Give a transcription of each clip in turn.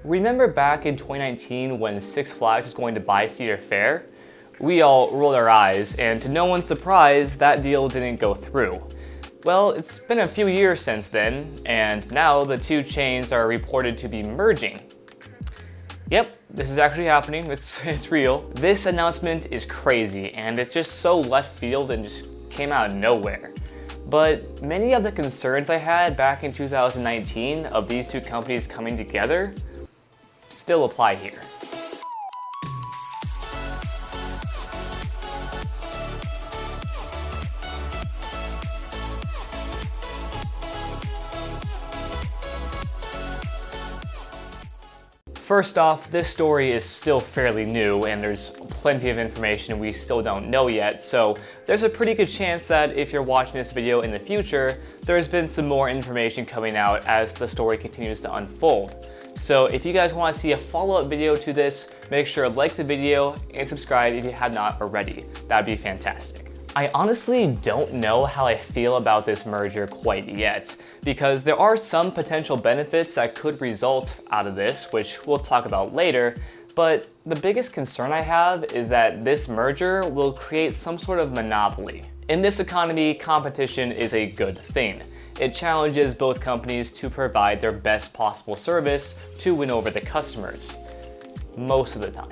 Remember back in 2019 when Six Flags was going to buy Cedar Fair? We all rolled our eyes, and to no one's surprise, that deal didn't go through. Well, it's been a few years since then, and now the two chains are reported to be merging. Yep, this is actually happening, it's real. This announcement is crazy, and it's just so left field and just came out of nowhere. But many of the concerns I had back in 2019 of these two companies coming together still apply here. First off, this story is still fairly new and there's plenty of information we still don't know yet, so there's a pretty good chance that if you're watching this video in the future, there's been some more information coming out as the story continues to unfold. So if you guys want to see a follow-up video to this, make sure to like the video and subscribe if you have not already. That'd be fantastic. I honestly don't know how I feel about this merger quite yet, because there are some potential benefits that could result out of this, which we'll talk about later, but the biggest concern I have is that this merger will create some sort of monopoly. In this economy, competition is a good thing. It challenges both companies to provide their best possible service to win over the customers, most of the time.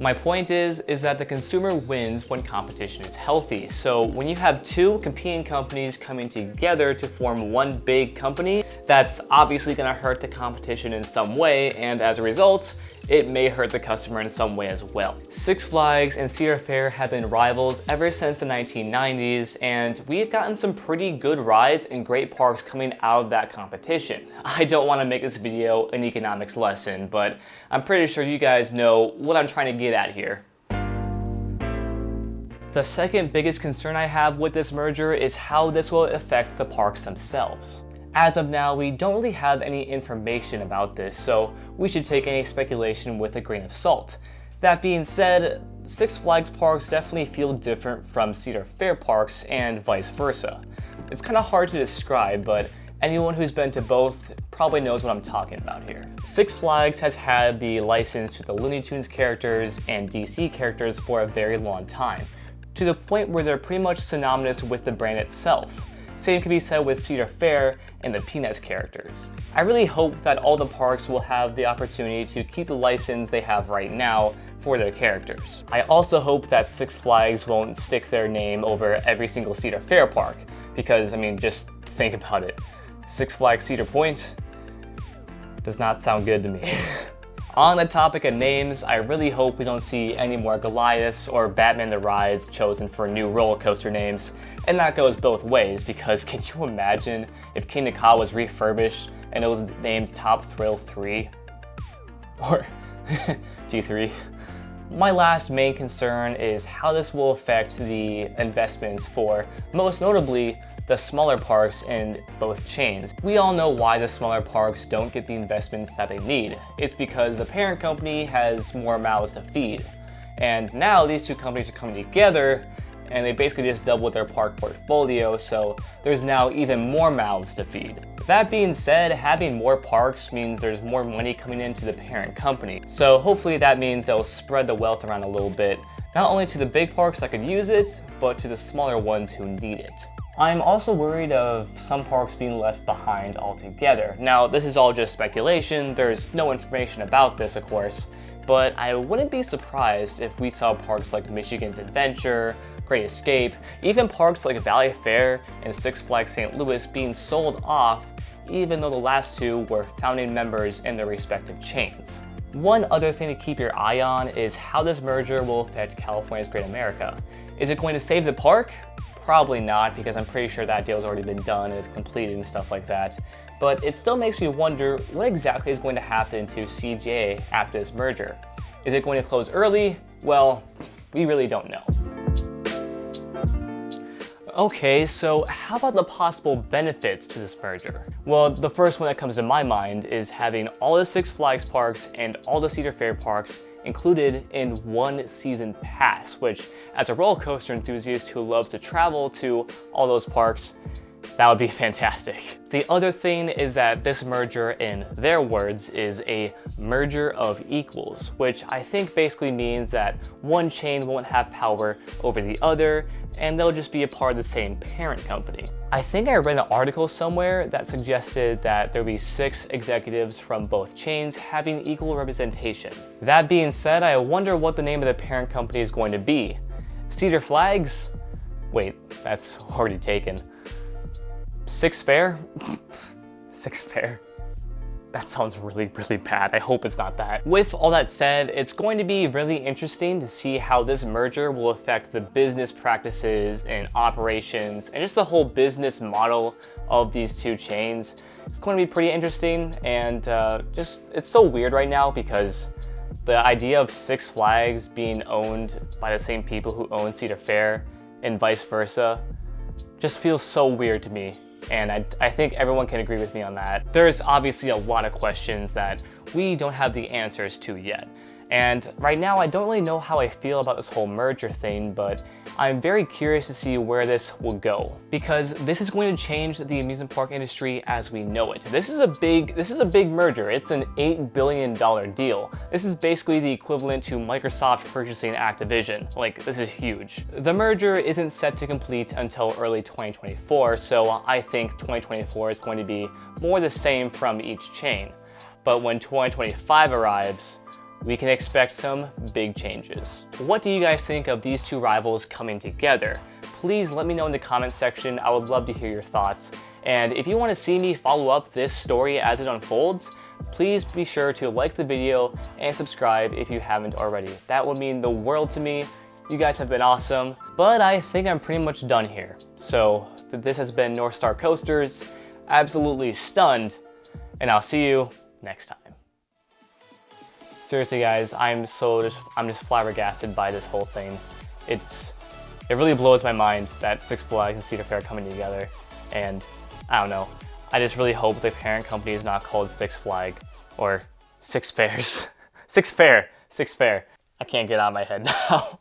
My point is that the consumer wins when competition is healthy. So when you have two competing companies coming together to form one big company, that's obviously going to hurt the competition in some way, and as a result, it may hurt the customer in some way as well. Six Flags and Cedar Fair have been rivals ever since the 1990s, and we've gotten some pretty good rides and great parks coming out of that competition. I don't want to make this video an economics lesson, but I'm pretty sure you guys know what I'm trying to get at here. The second biggest concern I have with this merger is how this will affect the parks themselves. As of now, we don't really have any information about this, so we should take any speculation with a grain of salt. That being said, Six Flags parks definitely feel different from Cedar Fair parks and vice versa. It's kind of hard to describe, but anyone who's been to both probably knows what I'm talking about here. Six Flags has had the license to the Looney Tunes characters and DC characters for a very long time, to the point where they're pretty much synonymous with the brand itself. Same can be said with Cedar Fair and the Peanuts characters. I really hope that all the parks will have the opportunity to keep the license they have right now for their characters. I also hope that Six Flags won't stick their name over every single Cedar Fair park, because I mean, just think about it. Six Flags Cedar Point does not sound good to me. On the topic of names, I really hope we don't see any more Goliaths or Batman the Rides chosen for new roller coaster names, and that goes both ways, because can you imagine if King Ka was refurbished and it was named Top Thrill 3? Or T3? My last main concern is how this will affect the investments for, most notably, the smaller parks in both chains. We all know why the smaller parks don't get the investments that they need. It's because the parent company has more mouths to feed. And now these two companies are coming together and they basically just doubled their park portfolio, so there's now even more mouths to feed. That being said, having more parks means there's more money coming into the parent company. So hopefully that means they'll spread the wealth around a little bit, not only to the big parks that could use it, but to the smaller ones who need it. I'm also worried of some parks being left behind altogether. Now, this is all just speculation, there's no information about this, of course, but I wouldn't be surprised if we saw parks like Michigan's Adventure, Great Escape, even parks like Valley Fair and Six Flags St. Louis being sold off, even though the last two were founding members in their respective chains. One other thing to keep your eye on is how this merger will affect California's Great America. Is it going to save the park? Probably not, because I'm pretty sure that deal's already been done and it's completed and stuff like that. But it still makes me wonder what exactly is going to happen to CGA after this merger. Is it going to close early? Well, we really don't know. Okay, so how about the possible benefits to this merger? Well, the first one that comes to my mind is having all the Six Flags parks and all the Cedar Fair parks included in one season pass, which as a roller coaster enthusiast who loves to travel to all those parks, That would be fantastic. The other thing is that this merger, in their words, is a merger of equals, which I think basically means that one chain won't have power over the other, and they'll just be a part of the same parent company. I think I read an article somewhere that suggested that there'll be 6 executives from both chains having equal representation. That being said, I wonder what the name of the parent company is going to be. Cedar Flags? Wait, that's already taken. Six Fair? Six Fair. That sounds really, really bad. I hope it's not that. With all that said, it's going to be really interesting to see how this merger will affect the business practices and operations and just the whole business model of these two chains. It's going to be pretty interesting, and it's so weird right now because the idea of Six Flags being owned by the same people who own Cedar Fair and vice versa just feels so weird to me. And I think everyone can agree with me on that. There's obviously a lot of questions that we don't have the answers to yet. And right now, I don't really know how I feel about this whole merger thing, but I'm very curious to see where this will go, because this is going to change the amusement park industry as we know it. This is a big merger. It's an $8 billion deal. This is basically the equivalent to Microsoft purchasing Activision. Like, this is huge. The merger isn't set to complete until early 2024, so I think 2024 is going to be more the same from each chain. But when 2025 arrives, we can expect some big changes. What do you guys think of these two rivals coming together? Please let me know in the comments section. I would love to hear your thoughts. And if you want to see me follow up this story as it unfolds, please be sure to like the video and subscribe if you haven't already. That would mean the world to me. You guys have been awesome, but I think I'm pretty much done here. So this has been North Star Coasters, absolutely stunned, and I'll see you next time. Seriously guys, I'm just flabbergasted by this whole thing. It really blows my mind that Six Flags and Cedar Fair are coming together, and I don't know. I just really hope the parent company is not called Six Flag or Six Fairs. Six Fair. I can't get out of my head now.